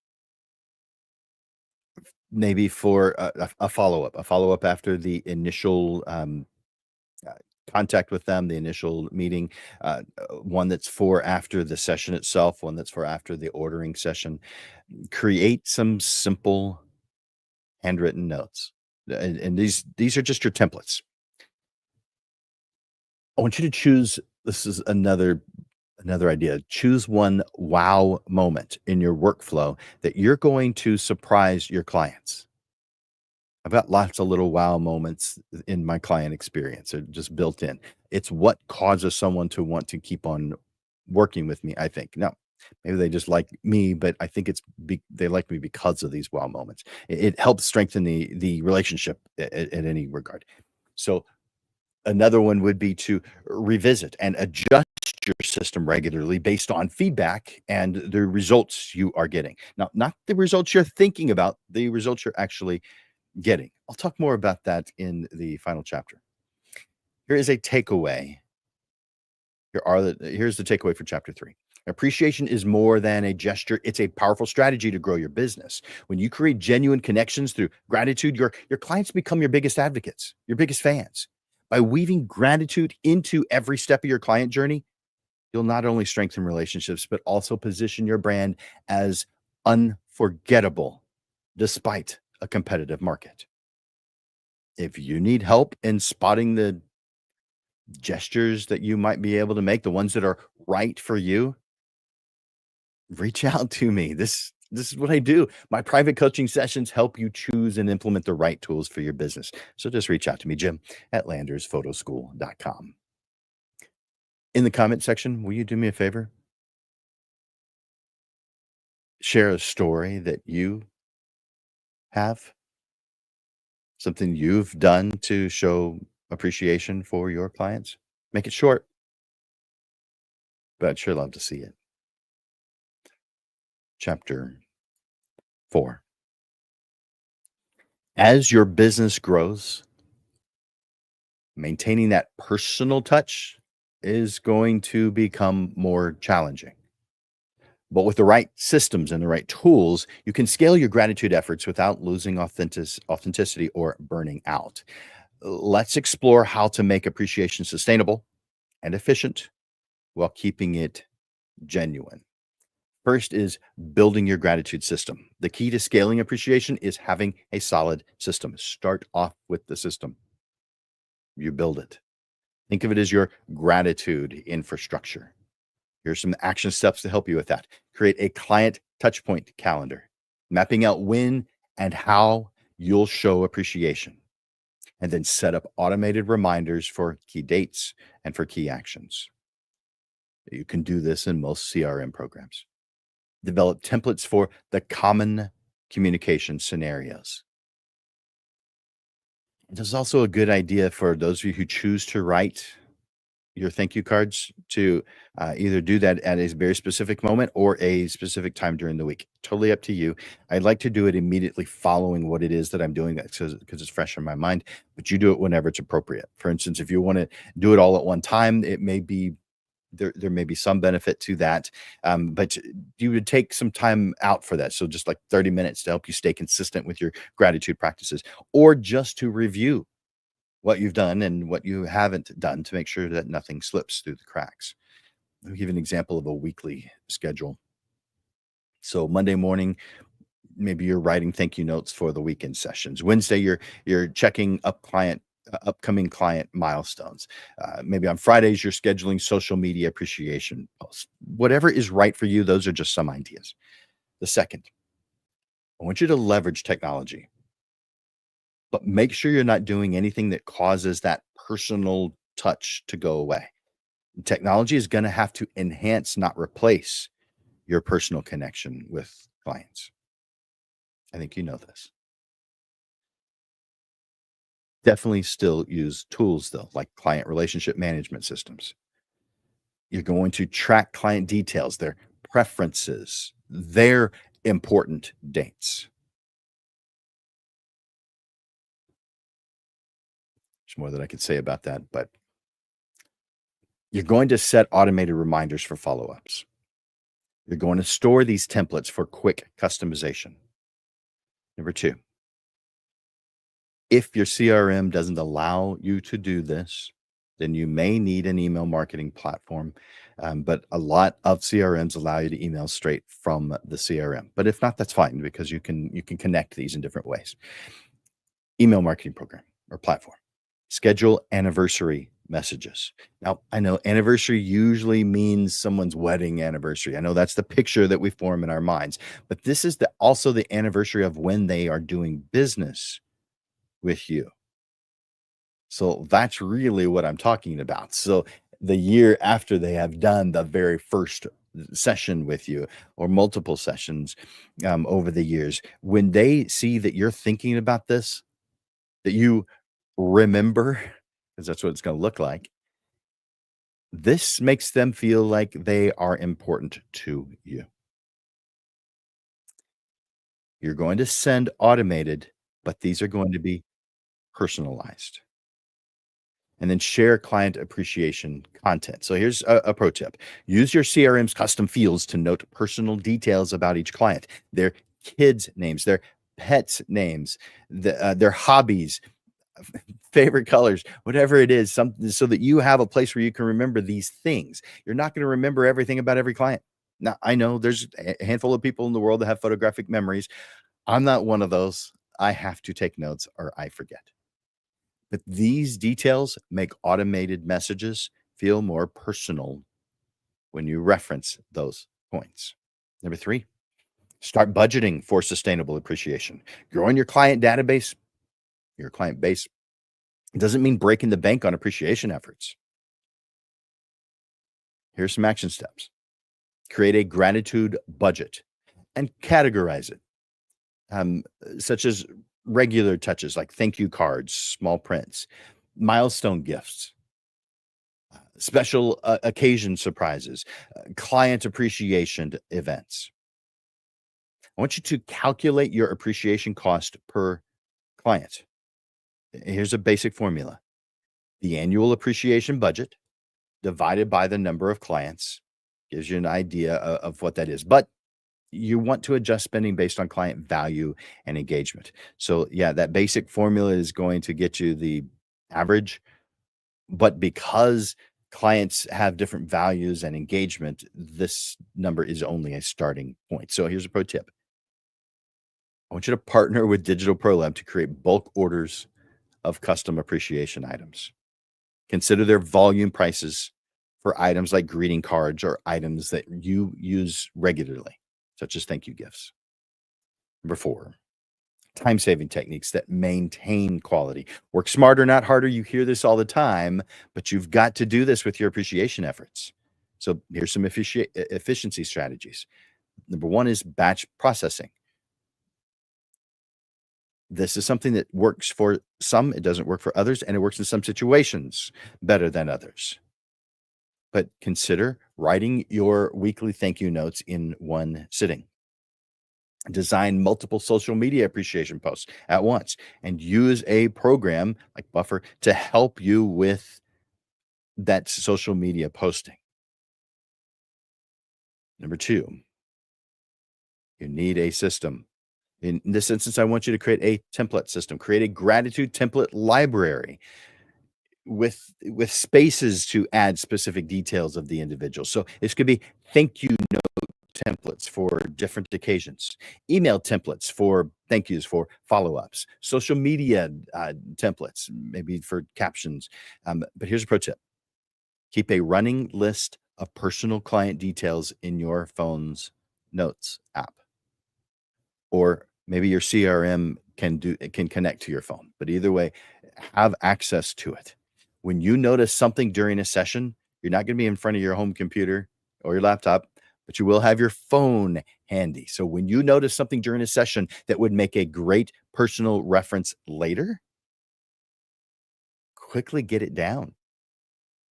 maybe for a follow up after the initial uh, contact with them, the initial meeting, one that's for after the session itself, one that's for after the ordering session. Create some simple handwritten notes. And these are just your templates. I want you to choose this is another idea. Choose one wow moment in your workflow that you're going to surprise your clients. I've got lots of little wow moments in my client experience. They're just built in. It's what causes someone to want to keep on working with me, I think. Now, maybe they just like me, but I think they like me because of these wow moments. It helps strengthen the relationship at any regard. So another one would be to revisit and adjust your system regularly based on feedback and the results you are getting. Now, not the results you're thinking about, the results you're actually getting. I'll talk more about that in the final chapter. Here is a takeaway. Here's the takeaway for chapter 3. Appreciation is more than a gesture. It's a powerful strategy to grow your business. When you create genuine connections through gratitude, your clients become your biggest advocates, your biggest fans. By weaving gratitude into every step of your client journey, you'll not only strengthen relationships, but also position your brand as unforgettable despite a competitive market. If you need help in spotting the gestures that you might be able to make, the ones that are right for you, reach out to me. This This is what I do. My private coaching sessions help you choose and implement the right tools for your business. So just reach out to me, Jim at landersphotoschool.com. In the comment section, will you do me a favor? Share a story that you have, something you've done to show appreciation for your clients. Make it short, but I'd sure love to see it. Chapter 4. As your business grows, maintaining that personal touch is going to become more challenging. But with the right systems and the right tools, you can scale your gratitude efforts without losing authenticity or burning out. Let's explore how to make appreciation sustainable and efficient while keeping it genuine. First is building your gratitude system. The key to scaling appreciation is having a solid system. Start off with the system, you build it. Think of it as your gratitude infrastructure. Here's some action steps to help you with that. Create a client touchpoint calendar, mapping out when and how you'll show appreciation, and then set up automated reminders for key dates and for key actions. You can do this in most CRM programs. Develop templates for the common communication scenarios. This is also a good idea for those of you who choose to write your thank you cards to either do that at a very specific moment or a specific time during the week. Totally up to you. I'd like to do it immediately following what it is that I'm doing because it's fresh in my mind, but you do it whenever it's appropriate. For instance, if you want to do it all at one time, it may be there may be some benefit to that, but you would take some time out for that. So just like 30 minutes to help you stay consistent with your gratitude practices, or just to review what you've done and what you haven't done to make sure that nothing slips through the cracks. Let me give you an example of a weekly schedule. So Monday morning, maybe you're writing thank you notes for the weekend sessions. Wednesday, you're checking upcoming client milestones. Maybe on Fridays, you're scheduling social media appreciation posts. Whatever is right for you, those are just some ideas. The second, I want you to leverage technology, but make sure you're not doing anything that causes that personal touch to go away. Technology is going to have to enhance, not replace, your personal connection with clients. I think you know this. Definitely still use tools, though, like client relationship management systems. You're going to track client details, their preferences, their important dates. There's more that I could say about that, but you're going to set automated reminders for follow ups. You're going to store these templates for quick customization. Number two, if your CRM doesn't allow you to do this, then you may need an email marketing platform. But a lot of CRMs allow you to email straight from the CRM. But if not, that's fine because you can connect these in different ways. Email marketing program or platform. Schedule anniversary messages. Now, I know anniversary usually means someone's wedding anniversary. I know that's the picture that we form in our minds, but this is also the anniversary of when they are doing business with you. So that's really what I'm talking about. So the year after they have done the very first session with you or multiple sessions over the years, when they see that you're thinking about this, that you remember, because that's what it's going to look like, this makes them feel like they are important to you. You're going to send automated, but these are going to be personalized. And then share client appreciation content. So here's a pro tip. Use your CRM's custom fields to note personal details about each client, their kids' names, their pets' names, their hobbies, favorite colors, whatever it is, something so that you have a place where you can remember these things. You're not going to remember everything about every client. Now, I know there's a handful of people in the world that have photographic memories. I'm not one of those. I have to take notes or I forget. But these details make automated messages feel more personal when you reference those points. Number three, Start budgeting for sustainable appreciation. Growing your client base doesn't mean breaking the bank on appreciation efforts. Here's some action steps. Create a gratitude budget and categorize it, um, such as regular touches like thank you cards, small prints, milestone gifts, special occasion surprises, client appreciation events. I want you to calculate your appreciation cost per client. Here's a basic formula: the annual appreciation budget divided by the number of clients gives you an idea of what that is. But you want to adjust spending based on client value and engagement. So, yeah, that basic formula is going to get you the average, but because clients have different values and engagement, this number is only a starting point. So, here's a pro tip: I want you to partner with Digital Pro Lab to create bulk orders of custom appreciation items. Consider their volume prices for items like greeting cards or items that you use regularly, such as thank you gifts. Number four, time saving techniques that maintain quality. Work smarter, not harder. You hear this all the time, but you've got to do this with your appreciation efforts. So here's some efficiency strategies. Number one is batch processing. This is something that works for some, it doesn't work for others, and it works in some situations better than others. But consider writing your weekly thank you notes in one sitting. Design multiple social media appreciation posts at once and use a program like Buffer to help you with that social media posting. Number two, you need a system. In this instance, I want you to create a template system, create a gratitude template library with spaces to add specific details of the individual. So this could be thank you templates for different occasions, email templates for thank yous for follow-ups, social media templates, maybe for captions. But here's a pro tip: keep a running list of personal client details in your phone's notes app, or maybe your CRM can connect to your phone. But either way, have access to it. When you notice something during a session, you're not going to be in front of your home computer or your laptop, but you will have your phone handy. So when you notice something during a session that would make a great personal reference later, quickly get it down.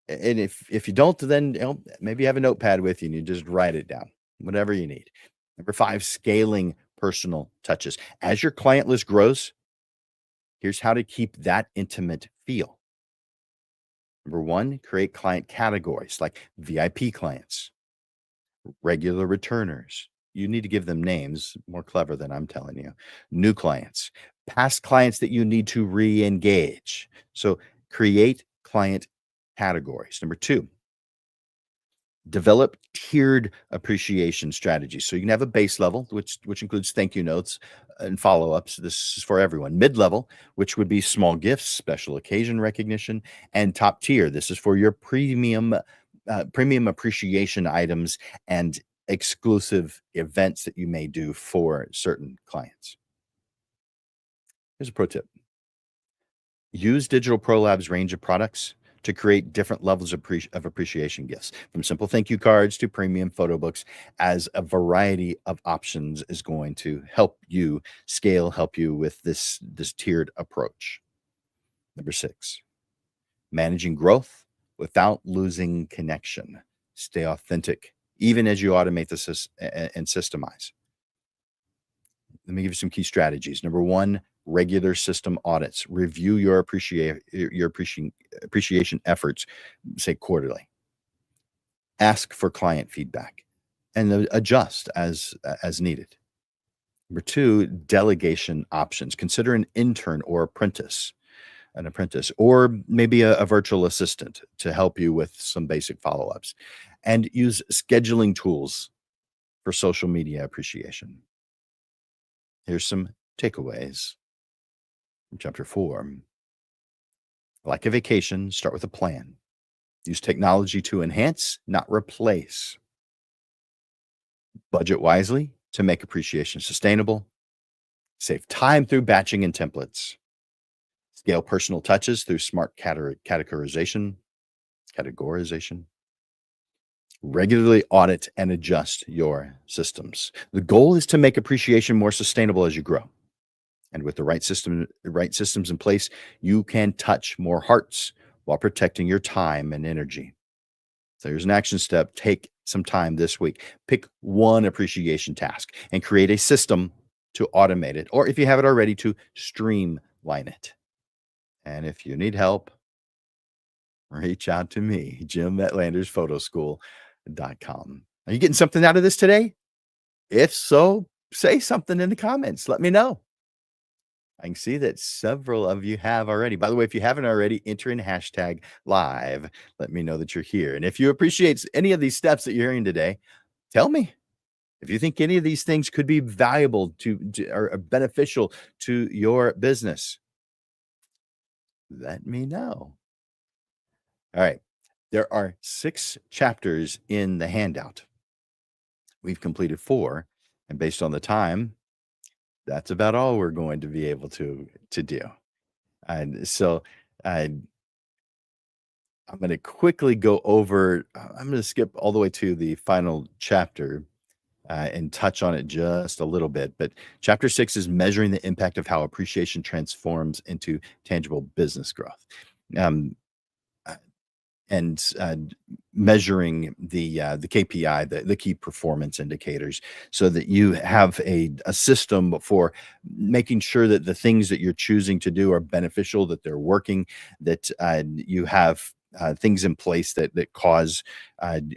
And if you don't, then maybe have a notepad with you and you just write it down, whatever you need. Number five, scaling personal touches. As your client list grows, here's how to keep that intimate feel. Number one, create client categories like VIP clients, regular returners. You need to give them names, more clever than I'm telling you. New clients, past clients that you need to re-engage. So create client categories. Number two, develop tiered appreciation strategies. So you can have a base level, which includes thank you notes and follow-ups. This is for everyone. Mid-level, which would be small gifts, special occasion recognition, and top tier. This is for your premium appreciation items and exclusive events that you may do for certain clients. Here's a pro tip: use Digital Pro Labs range of products to create different levels of appreciation gifts, from simple thank you cards to premium photo books, as a variety of options is going to help you scale, help you with this tiered approach. Number six, managing growth without losing connection. Stay authentic, even as you automate this and systemize. Let me give you some key strategies. Number one, regular system audits. Review your appreciation efforts, say quarterly. Ask for client feedback and adjust as needed. Number two, delegation options. Consider an intern or an apprentice, or maybe a virtual assistant to help you with some basic follow-ups. And use scheduling tools for social media appreciation. Here's some takeaways from chapter 4. Like a vacation, start with a plan. Use technology to enhance, not replace. Budget wisely, to make appreciation sustainable, save time through batching and templates, scale personal touches through smart categorization, regularly audit and adjust your systems. The goal is to make appreciation more sustainable as you grow. And with the right systems in place, you can touch more hearts while protecting your time and energy. So here's an action step. Take some time this week. Pick one appreciation task and create a system to automate it, or if you have it already, to streamline it. And if you need help, reach out to me, Jim at landersphotoschool.com. Are you getting something out of this today? If so, say something in the comments. Let me know. I can see that several of you have already. By the way, if you haven't already, enter in hashtag live. Let me know that you're here. And if you appreciate any of these steps that you're hearing today, tell me. If you think any of these things could be valuable to or beneficial to your business, let me know. All right. There are 6 chapters in the handout. We've completed 4, and based on the time, that's about all we're going to be able to do. And so, uh, I'm gonna quickly go over I'm gonna skip all the way to the final chapter, and touch on it just a little bit, but chapter 6 is measuring the impact of how appreciation transforms into tangible business growth. Um, and measuring the KPI, the key performance indicators, so that you have a system for making sure that the things that you're choosing to do are beneficial, that they're working, that you have things in place that cause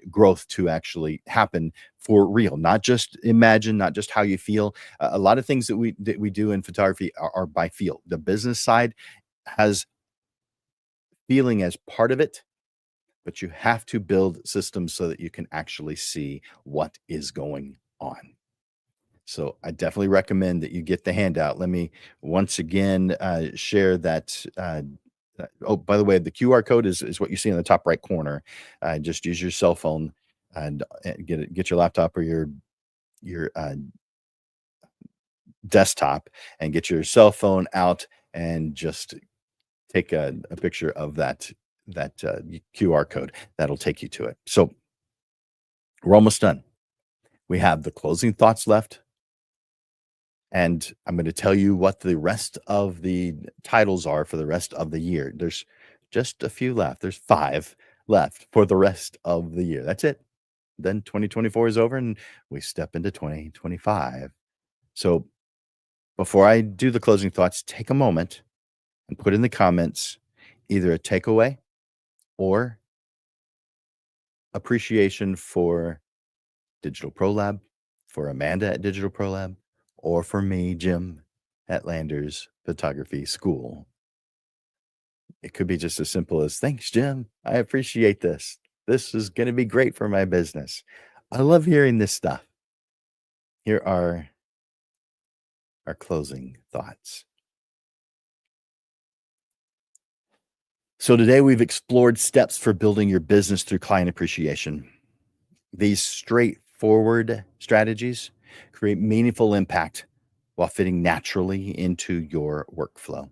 growth to actually happen for real, not just imagine, not just how you feel. A lot of things that we do in photography are by feel. The business side has feeling as part of it, but you have to build systems so that you can actually see what is going on. So I definitely recommend that you get the handout. Let me once again share that. Oh, by the way, the QR code is what you see in the top right corner. Just use your cell phone and get your laptop or your desktop and get your cell phone out and just take a picture of that QR code. That'll take you to it. So we're almost done. We have the closing thoughts left, and I'm going to tell you what the rest of the titles are for the rest of the year. There's just a few left. There's 5 left for the rest of the year. That's it. Then 2024 is over and we step into 2025. So before I do the closing thoughts, take a moment and put in the comments either a takeaway or appreciation for Digital Pro Lab, for Amanda at Digital Pro Lab, or for me, Jim, at Landers Photography School. It could be just as simple as, "Thanks, Jim. I appreciate this. This is gonna be great for my business. I love hearing this stuff." Here are our closing thoughts. So today we've explored steps for building your business through client appreciation. These straightforward strategies create meaningful impact while fitting naturally into your workflow.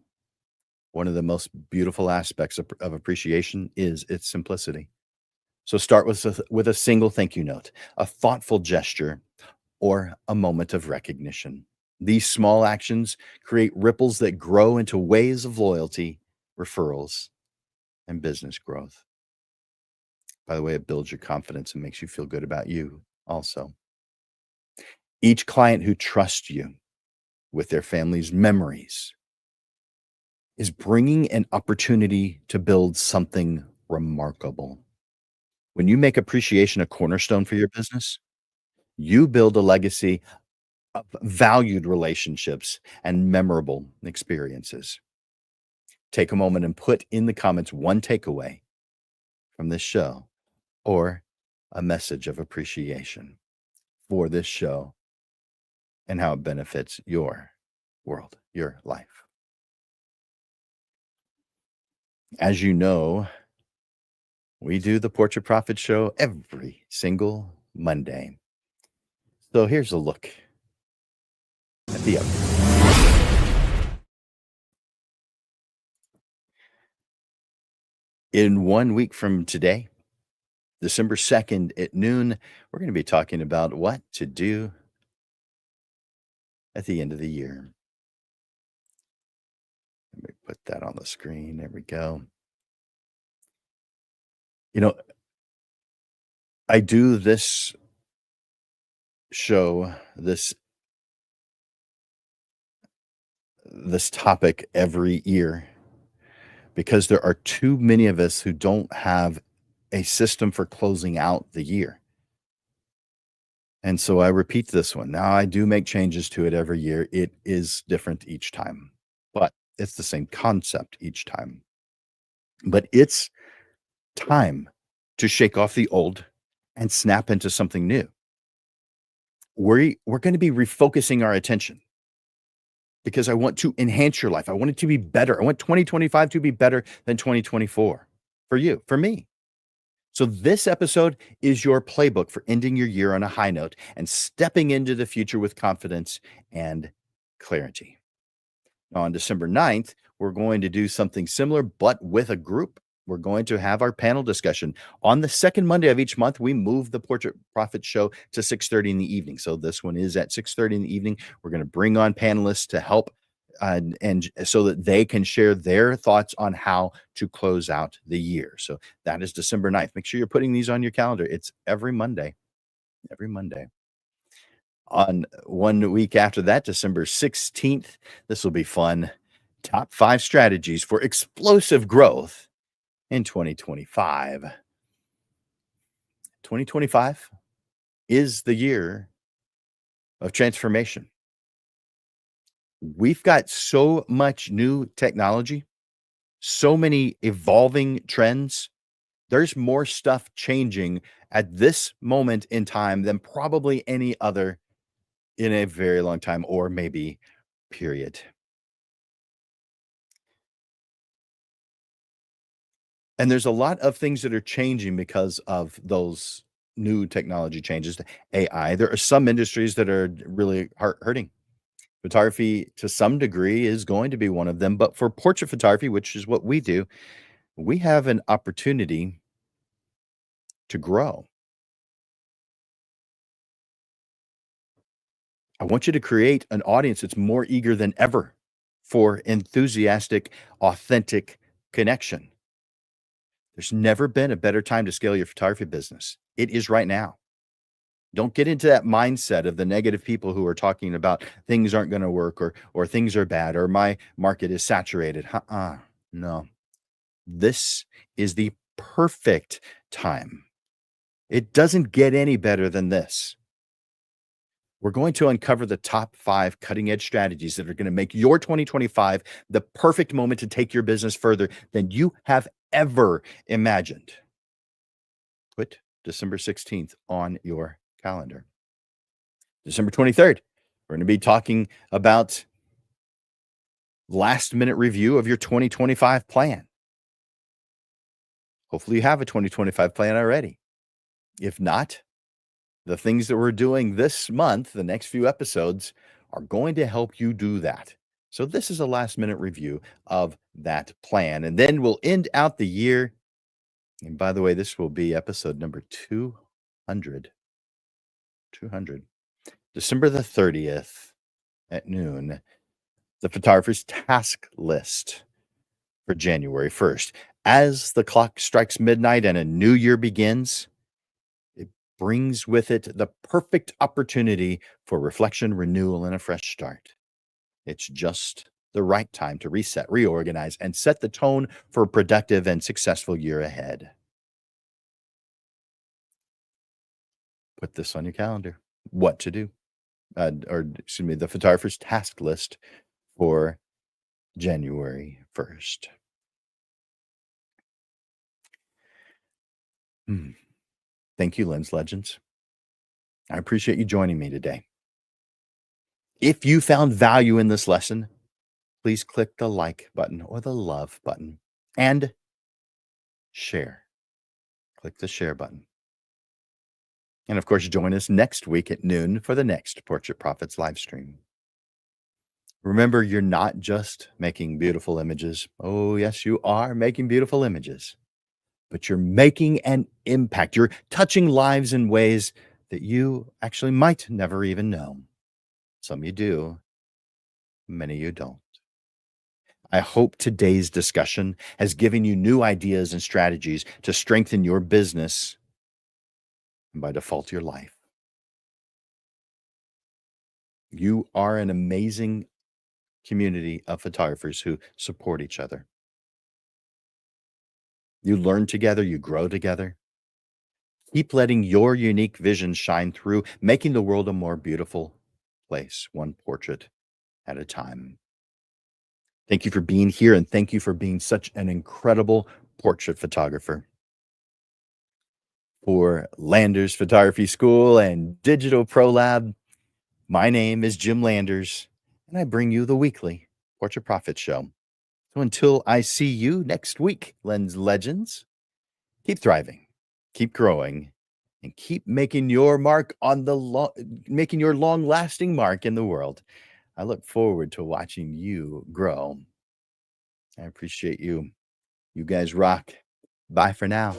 One of the most beautiful aspects of appreciation is its simplicity. So start with a single thank you note, a thoughtful gesture, or a moment of recognition. These small actions create ripples that grow into waves of loyalty, referrals, and business growth. By the way, it builds your confidence and makes you feel good about you also. Each client who trusts you with their family's memories is bringing an opportunity to build something remarkable. When you make appreciation a cornerstone for your business, you build a legacy of valued relationships and memorable experiences. Take a moment and put in the comments one takeaway from this show or a message of appreciation for this show and how it benefits your world, your life. As you know, we do the Portrait Profit Show every single Monday. So here's a look See ya. In 1 week from today, December 2nd at noon, we're going to be talking about what to do at the end of the year. Let me put that on the screen. There we go. You know, I do this show, this topic every year because there are too many of us who don't have a system for closing out the year. And so I repeat this one. Now I do make changes to it every year. It is different each time, but it's the same concept each time. But it's time to shake off the old and snap into something new. We're going to be refocusing our attention because I want to enhance your life. I want it to be better. I want 2025 to be better than 2024 for you, for me. So, this episode is your playbook for ending your year on a high note and stepping into the future with confidence and clarity. Now, on December 9th, we're going to do something similar, but with a group. We're going to have our panel discussion. On the second Monday of each month, we move the Portrait Profit Show to 6:30 in the evening. So this one is at 6:30 in the evening. We're going to bring on panelists to help and so that they can share their thoughts on how to close out the year. So that is December 9th. Make sure you're putting these on your calendar. It's every Monday. Every Monday. On 1 week after that, December 16th, this will be fun. Top 5 strategies for explosive growth in 2025. 2025 is the year of transformation. We've got so much new technology, so many evolving trends. There's more stuff changing at this moment in time than probably any other in a very long time, or maybe period. And there's a lot of things that are changing because of those new technology changes to AI. There are some industries that are really hurting. Photography, to some degree, is going to be one of them. But for portrait photography, which is what we do, we have an opportunity to grow. I want you to create an audience that's more eager than ever for enthusiastic, authentic connection. There's never been a better time to scale your photography business. It is right now. Don't get into that mindset of the negative people who are talking about things aren't going to work or things are bad or my market is saturated. No. This is the perfect time. It doesn't get any better than this. We're going to uncover the top 5 cutting edge strategies that are going to make your 2025 the perfect moment to take your business further than you have ever imagined. Put December 16th on your calendar. December 23rd, we're going to be talking about last minute review of your 2025 plan. Hopefully, you have a 2025 plan already. If not, the things that we're doing this month, the next few episodes, are going to help you do that. So, this is a last minute review of that plan. And then we'll end out the year. And by the way, this will be episode number 200. 200. December the 30th at noon, the photographer's task list for January 1st. As the clock strikes midnight and a new year begins, it brings with it the perfect opportunity for reflection, renewal, and a fresh start. It's just the right time to reset, reorganize, and set the tone for a productive and successful year ahead. Put this on your calendar. What to do, or excuse me, the photographer's task list for January 1st. Thank you, Lens Legends. I appreciate you joining me today. If you found value in this lesson, please click the like button or the love button and share. Click the share button. And of course, join us next week at noon for the next Portrait Profits live stream. Remember, you're not just making beautiful images. Oh, yes, you are making beautiful images, but you're making an impact. You're touching lives in ways that you actually might never even know. Some you do, many you don't. I hope today's discussion has given you new ideas and strategies to strengthen your business and by default, your life. You are an amazing community of photographers who support each other. You learn together, you grow together. Keep letting your unique vision shine through, making the world a more beautiful place, one portrait at a time. Thank you for being here, and thank you for being such an incredible portrait photographer. For Landers Photography School and Digital Pro Lab, my name is Jim Landers, and I bring you the weekly Portrait Profit Show. So until I see you next week, Lens Legends, keep thriving, keep growing, and keep making your mark on the making your long-lasting mark in the world. I look forward to watching you grow. I appreciate you. You guys rock. Bye for now.